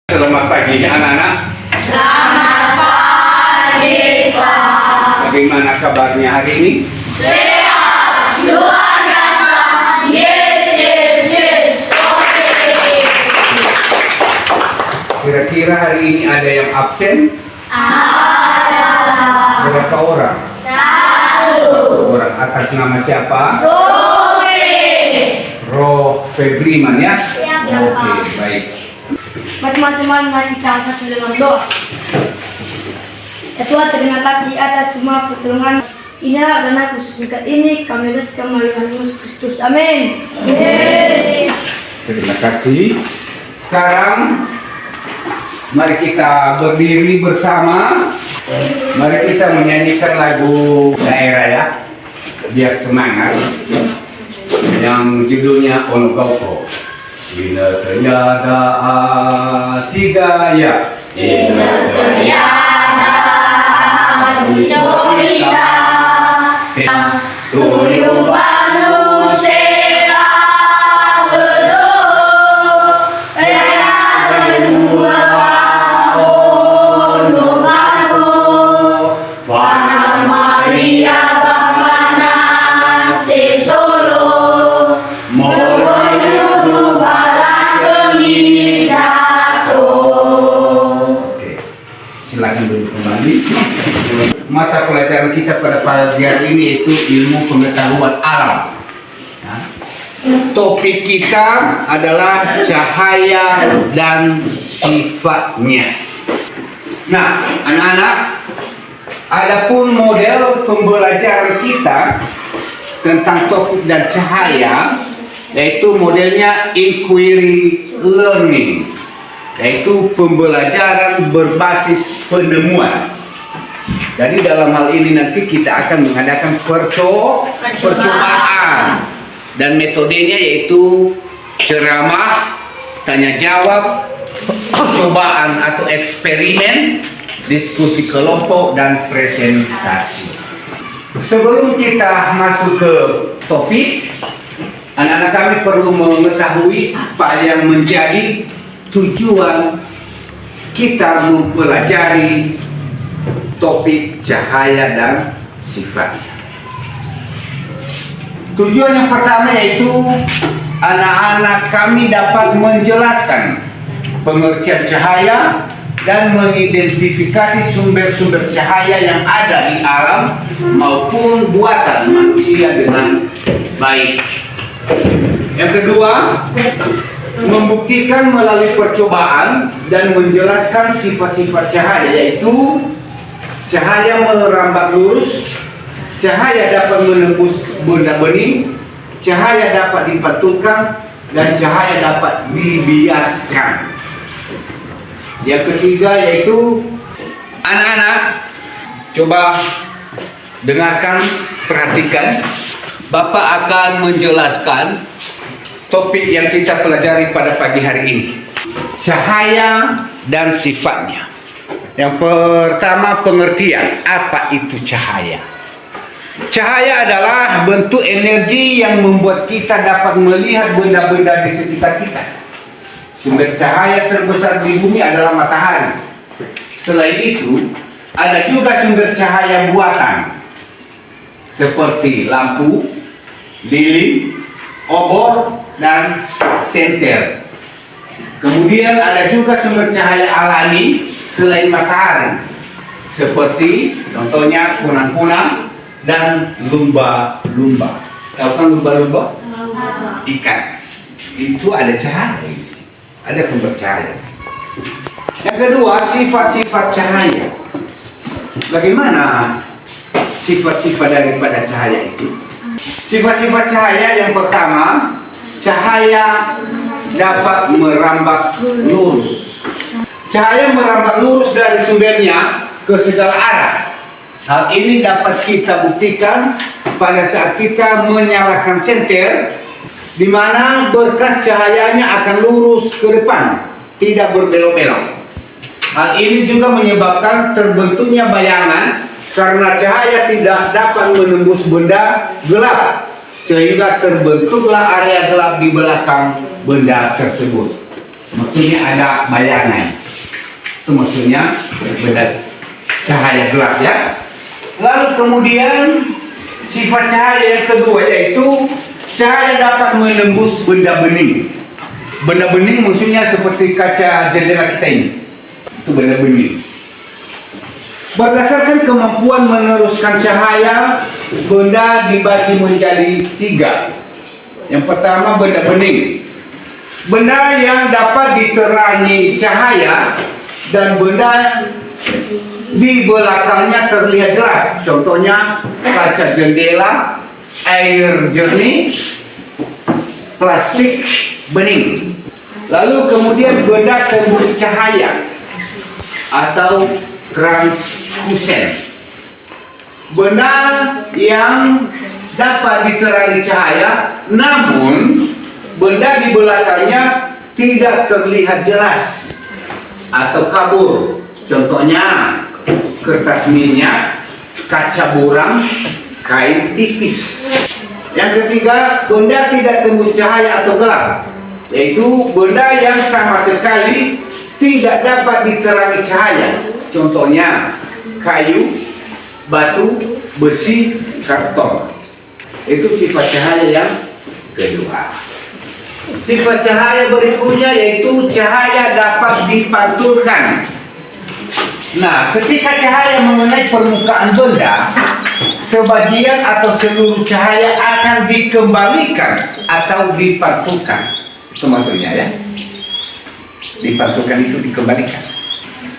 Selamat pagi anak-anak. Selamat pagi, Pak. Bagaimana kabarnya hari ini? Sehat, luar biasa. Yes, yes, yes. Oke. Kira-kira hari ini ada yang absen? Ada. Berapa orang? 1. Orang atas nama siapa? Roh. Febriman ya? Siap, Oke, Pak. baik. Teman-teman, mari kita angkat dengan doa. Ya Tuhan, terima kasih atas semua pertolongan. Inilah dana khusus singkat ini kami reskan melalui Yesus Kristus. Amin. Terima kasih. Sekarang mari kita berdiri bersama. Mari kita menyanyikan lagu daerah ya, biar semangat. Yang judulnya Ono Gauko. Ina ternyata tiga ya. Ina ternyata Surya. Tuyul manusia belum berdua undunganmu. Wana Maria Bapana si Solo menuju barat kami jatuh. Oke, silakan duduk kembali. Mata pelajaran kita pada pagi hari ini yaitu ilmu pengetahuan alam. Ya. Topik kita adalah cahaya dan sifatnya. Nah, anak-anak, adapun model pembelajaran kita tentang topik dan cahaya yaitu modelnya inquiry learning, yaitu pembelajaran berbasis penemuan. Jadi dalam hal ini nanti kita akan mengadakan percobaan dan metodenya yaitu ceramah, tanya jawab, percobaan atau eksperimen, diskusi kelompok dan presentasi. Sebelum kita masuk ke topik, anak-anak kami perlu mengetahui apa yang menjadi tujuan kita mempelajari topik cahaya dan sifatnya. Tujuan yang pertama yaitu anak-anak kami dapat menjelaskan pengertian cahaya dan mengidentifikasi sumber-sumber cahaya yang ada di alam maupun buatan manusia dengan baik. Yang kedua, membuktikan melalui percobaan dan menjelaskan sifat-sifat cahaya, yaitu cahaya merambat lurus, cahaya dapat menembus benda bening, cahaya dapat dipantulkan, dan cahaya dapat dibiaskan. Yang ketiga yaitu anak-anak, coba dengarkan, perhatikan. Bapak akan menjelaskan topik yang kita pelajari pada pagi hari ini, cahaya dan sifatnya. Yang pertama, pengertian apa itu cahaya. Cahaya adalah bentuk energi yang membuat kita dapat melihat benda-benda di sekitar kita. Sumber cahaya terbesar di bumi adalah matahari. Selain itu, ada juga sumber cahaya buatan seperti lampu, lilin, obor, dan senter. Kemudian ada juga sumber cahaya alami selain matahari, seperti contohnya kunang-kunang dan lumba-lumba. Tahu kan lumba-lumba? Ikan. Itu ada cahaya, ada sumber cahaya. Yang kedua, sifat-sifat cahaya. Bagaimana sifat-sifat daripada cahaya itu? Sifat-sifat cahaya yang pertama, cahaya dapat merambat lurus. Cahaya merambat lurus dari sumbernya ke segala arah. Hal ini dapat kita buktikan pada saat kita menyalakan senter, di mana berkas cahayanya akan lurus ke depan, tidak berbelok-belok. Hal ini juga menyebabkan terbentuknya bayangan karena cahaya tidak dapat menembus benda gelap, sehingga terbentuklah area gelap di belakang benda tersebut. maksudnya ada bayangan. Itu maksudnya benda cahaya gelap ya. Lalu kemudian sifat cahaya yang kedua yaitu cahaya dapat menembus benda bening. Benda bening maksudnya seperti kaca jendela kita ini. Itu benda bening. Berdasarkan kemampuan meneruskan cahaya, benda dibagi menjadi 3. Yang pertama benda bening. Benda yang dapat diterangi cahaya dan benda di belakangnya terlihat jelas. Contohnya kaca jendela, air jernih, plastik bening. Lalu kemudian benda tembus cahaya atau translucent. Benda yang dapat diterangi cahaya namun benda di belakangnya tidak terlihat jelas atau kabur. Contohnya kertas minyak, kaca buram, kain tipis. Yang ketiga, benda tidak tembus cahaya atau gelap, yaitu benda yang sama sekali tidak dapat diterangi cahaya. Contohnya kayu, batu, besi, karton. Itu sifat cahaya yang kedua. Sifat cahaya berikutnya yaitu cahaya dapat dipantulkan. Nah, ketika cahaya mengenai permukaan benda, sebagian atau seluruh cahaya akan dikembalikan atau dipantulkan. Itu maksudnya ya. Dipantulkan itu dikembalikan.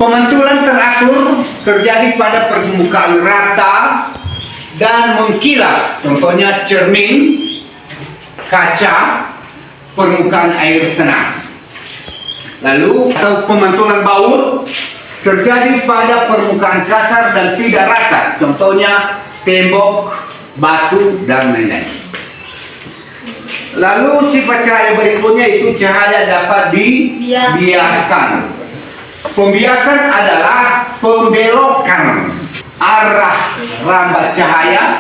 Pemantulan teratur terjadi pada permukaan rata dan mengkilap. Contohnya cermin, kaca, permukaan air tenang. Lalu atau pemantulan baut terjadi pada permukaan kasar dan tidak rata. Contohnya tembok, batu dan lain-lain. Lalu sifat cahaya berikutnya itu cahaya dapat dibiaskan. Pembiasan adalah pembelokan arah rambat cahaya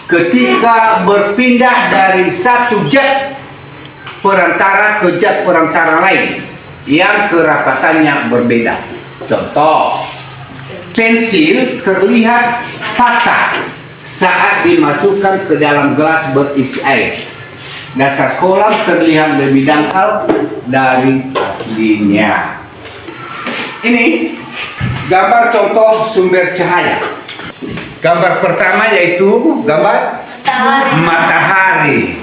ketika berpindah dari satu zat perantara ke zat perantara lain yang kerapatannya berbeda. Contoh, pensil terlihat patah saat dimasukkan ke dalam gelas berisi air. Dasar kolam terlihat lebih dangkal dari aslinya. Ini gambar contoh sumber cahaya. Gambar pertama yaitu gambar matahari.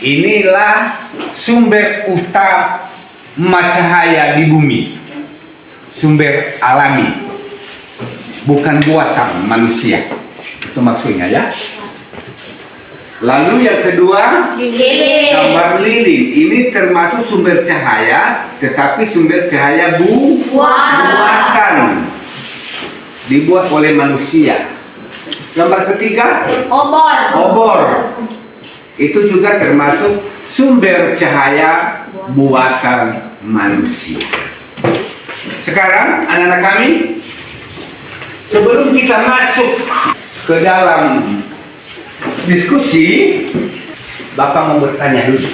Inilah sumber utama cahaya di bumi. Sumber alami, bukan buatan manusia. Itu maksudnya ya. Lalu yang kedua, gambar lilin. Ini termasuk sumber cahaya, tetapi sumber cahaya buatan, dibuat oleh manusia. Gambar ketiga, obor. Itu juga termasuk sumber cahaya buatan manusia. Sekarang anak-anak kami, sebelum kita masuk ke dalam diskusi, Bapak mau bertanya dulu.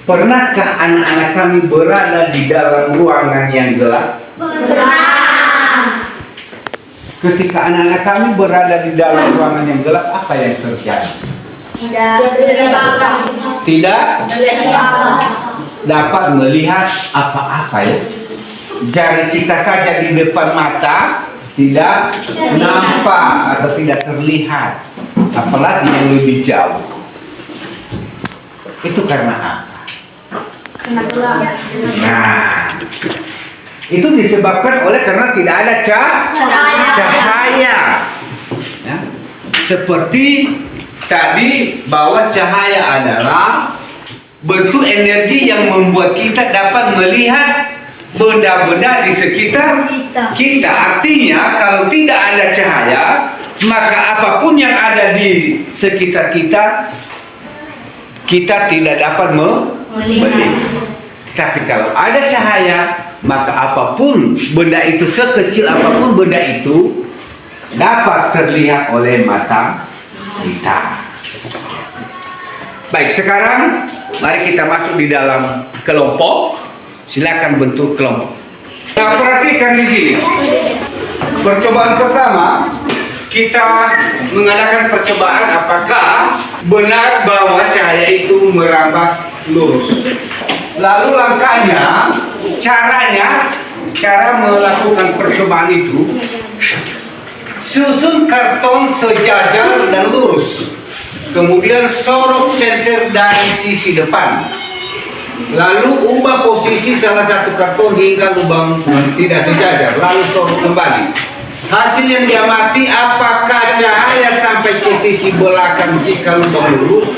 Pernahkah anak-anak kami berada di dalam ruangan yang gelap? Pernah. Ketika anak-anak kami berada di dalam ruangan yang gelap, apa yang terjadi? Tidak dapat melihat apa-apa ya. Jari kita saja di depan mata tidak nampak atau tidak terlihat, apalagi yang lebih jauh. Itu karena apa? Karena gelap. Nah, itu disebabkan oleh karena tidak ada cahaya. Ya. Seperti tadi bahwa cahaya adalah bentuk energi yang membuat kita dapat melihat benda-benda di sekitar kita. Artinya kalau tidak ada cahaya, maka apapun yang ada di sekitar kita, kita tidak dapat melihat. Tapi kalau ada cahaya, maka apapun benda itu, sekecil apapun benda itu, dapat terlihat oleh mata kita. Baik, sekarang Mari kita masuk di dalam kelompok. Silakan bentuk kelompok. Nah, perhatikan di sini. Percobaan pertama, kita mengadakan percobaan apakah benar bahwa cahaya itu merambat lurus. Lalu langkahnya, cara melakukan percobaan itu, susun karton sejajar dan lurus. Kemudian sorot senter dari sisi depan. Lalu ubah posisi salah satu karton hingga lubang tidak sejajar. Lalu sorot kembali. Hasil yang diamati apakah cahaya sampai ke sisi belakang jika lubang lurus.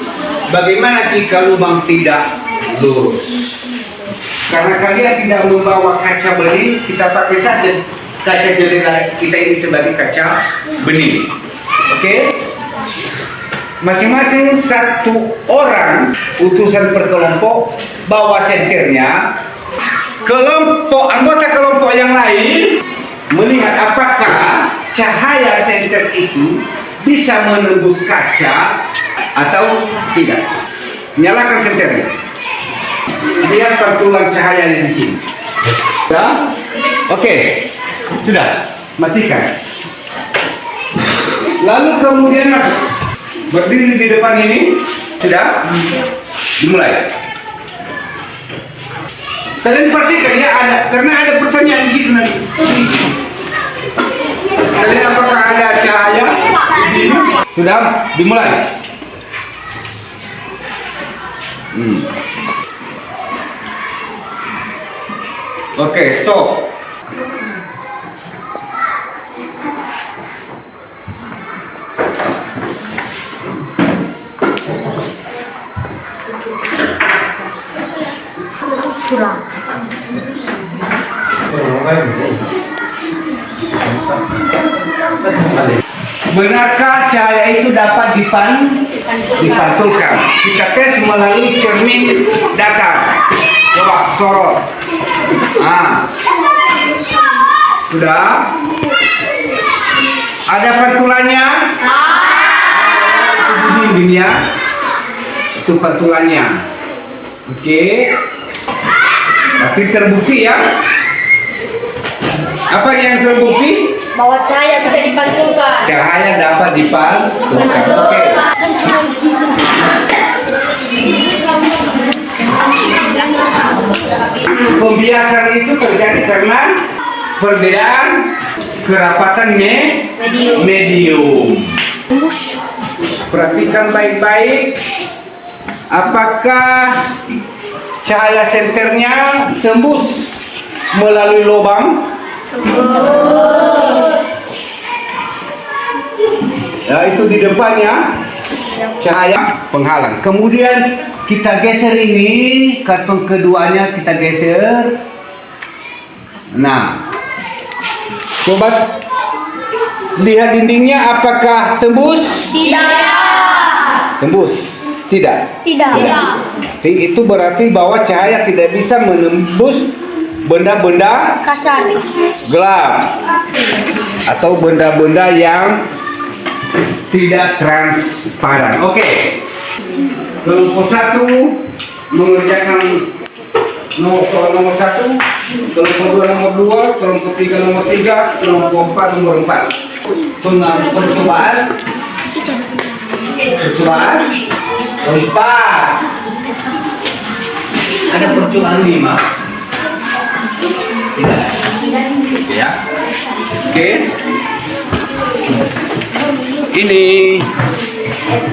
Bagaimana jika lubang tidak lurus? Karena kalian tidak membawa kaca bening, kita pakai saja kaca jendela kita ini sebagai kaca bening. Oke? Masing-masing satu orang utusan per kelompok bawa senternya. Anggota kelompok yang lain melihat apakah cahaya senter itu bisa menembus kaca atau tidak. Nyalakan senternya. Lihat pantulan cahaya di sini. Sudah? Oke. Sudah. Matikan. Lalu kemudian masuk. Berdiri di depan ini. Sudah? Dimulai. Kalian perhatikan ya, karena ada pertanyaan di situ nanti. Kalian apakah ada cahaya? Sudah? Dimulai. Oke, stop. Kurang. Benarkah cahaya itu dapat dipantulkan? Kita tes melalui cermin datar. Coba sorot. Sudah? Ada pantulannya? Itu bunyi ya. Itu pantulannya. Oke. Tapi terbukti ya. Apa yang terbukti? Bahwa cahaya bisa dipantulkan. Cahaya dapat dipantulkan. Oke. Pembiasan itu terjadi karena perbedaan kerapatan medium. Perhatikan baik-baik. Apakah cahaya senternya tembus melalui lubang? Ya, itu di depannya cahaya penghalang. Kemudian kita geser ini, karton keduanya kita geser. Nah, coba lihat dindingnya, apakah tembus? Tidak. Tembus? Tidak. Itu berarti bahwa cahaya tidak bisa menembus benda-benda Kasar. gelap atau benda-benda yang tidak transparan. Oke. Kelompok 1 mengerjakan soal nomor 1, kelompok 2 nomor 2, kelompok 3 nomor 3, kelompok 4 nomor 4. Percobaan 4. Ada percobaan 5. Tidak. Ya. Oke. Ini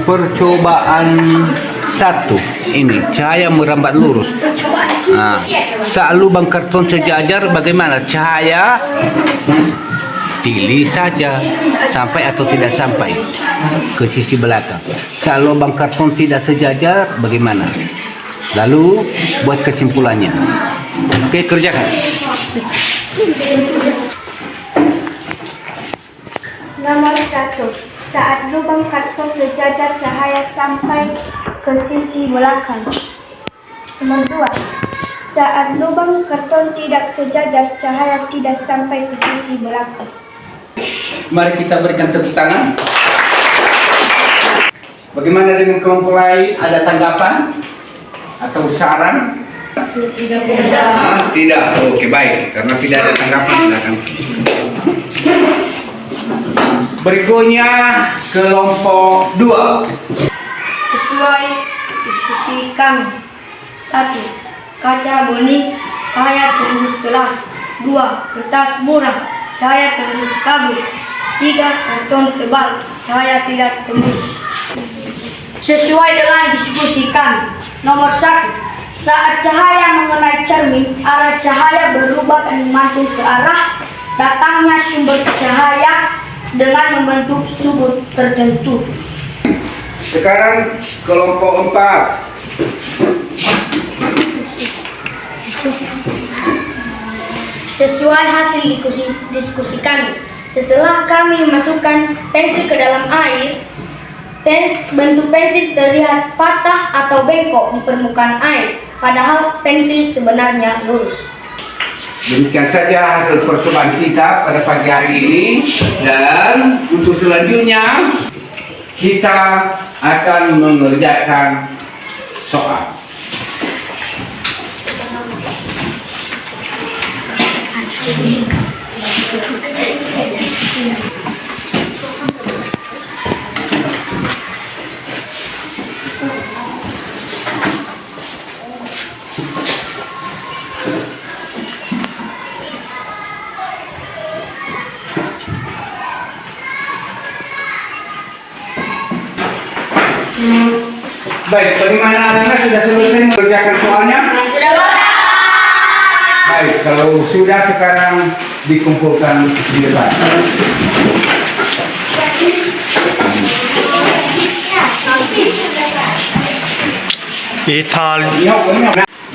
percobaan 1. Ini cahaya merambat lurus. Nah, saat lubang karton sejajar, bagaimana cahaya? Pilih saja sampai atau tidak sampai ke sisi belakang. Saat lubang karton tidak sejajar, bagaimana? Lalu buat kesimpulannya. Oke, kerjakan. Nomor 1. Saat lubang karton sejajar, cahaya sampai ke sisi belakang. Nomor 2. Saat lubang karton tidak sejajar, cahaya tidak sampai ke sisi belakang. Mari kita berikan tepuk tangan. Bagaimana dengan kelompok lain? Ada tanggapan? atau saran? Tidak. Tidak. Oke, baik. Karena tidak ada tanggapan, silakan. Berikutnya kelompok 2. Sesuai diskusi kami. 1. Kaca boni, cahaya tembus gelas. 2. Kertas murah, cahaya tembus kabel. 3. Karton tebal, cahaya tidak tembus. Sesuai dengan diskusi kami. Nomor 1. Saat cahaya mengenai cermin, arah cahaya berubah dan memantul ke arah datangnya sumber cahaya dengan membentuk sudut tertentu. Sekarang kelompok 4. Sesuai hasil diskusi kami, setelah kami masukkan pensil ke dalam air, bentuk pensil terlihat patah atau bengkok di permukaan air, padahal pensil sebenarnya lurus. Demikian saja hasil percobaan kita pada pagi hari ini, dan untuk selanjutnya kita akan mengerjakan soal. Baik, bagaimana anak-anak sudah selesai mengerjakan soalnya? Baik, kalau sudah sekarang dikumpulkan di depan.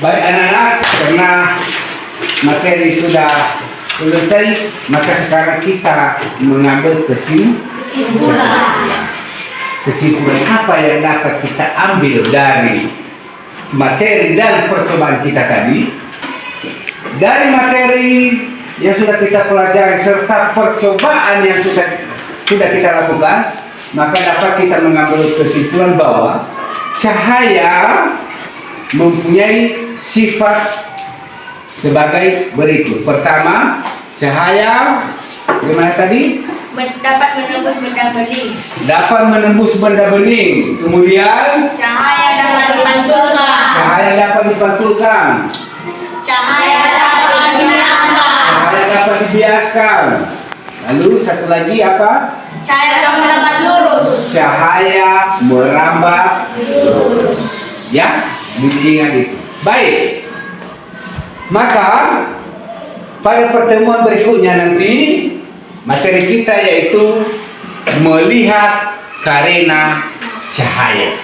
Baik anak-anak, karena materi sudah selesai, maka sekarang kita mengambil kesimpulan apa yang dapat kita ambil dari materi dan percobaan kita tadi. Dari materi yang sudah kita pelajari serta percobaan yang sudah kita lakukan, maka dapat kita mengambil kesimpulan bahwa cahaya mempunyai sifat sebagai berikut. Pertama, cahaya bagaimana tadi? Dapat menembus benda bening. Dapat menembus benda bening. Kemudian Cahaya dapat dipantulkan. cahaya dapat dipantulkan. Cahaya dapat dibiaskan. Cahaya dapat dibiaskan. Lalu satu lagi apa? Cahaya merambat lurus. Cahaya merambat lurus. Ya, diingat itu. Baik. Maka pada pertemuan berikutnya nanti materi kita yaitu melihat karena cahaya.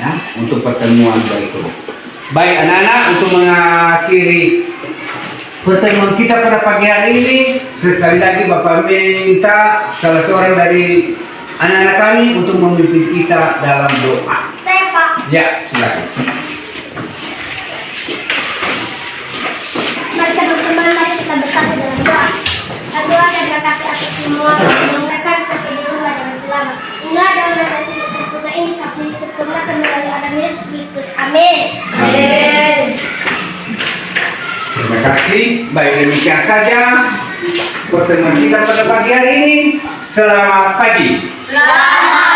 Ya, untuk pertemuan berikut. Baik anak-anak, untuk mengakhiri pertemuan kita pada pagi hari ini, sekali lagi Bapak minta salah seorang dari anak-anak kami untuk memimpin kita dalam doa. Saya Pak. Ya, silakan. Mari teman-teman, mari kita bersatu dalam doa. Tuhan, terima kasih atas semua yang mereka sampai di rumah dengan selamat. Inilah dalam yang tidak sempurna ini kami sempurnakan melalui Adam Yesus Kristus. Amin. Amin. Terima kasih. Baik, demikian saja pertemuan kita pada pagi hari ini. Selamat pagi. Selamat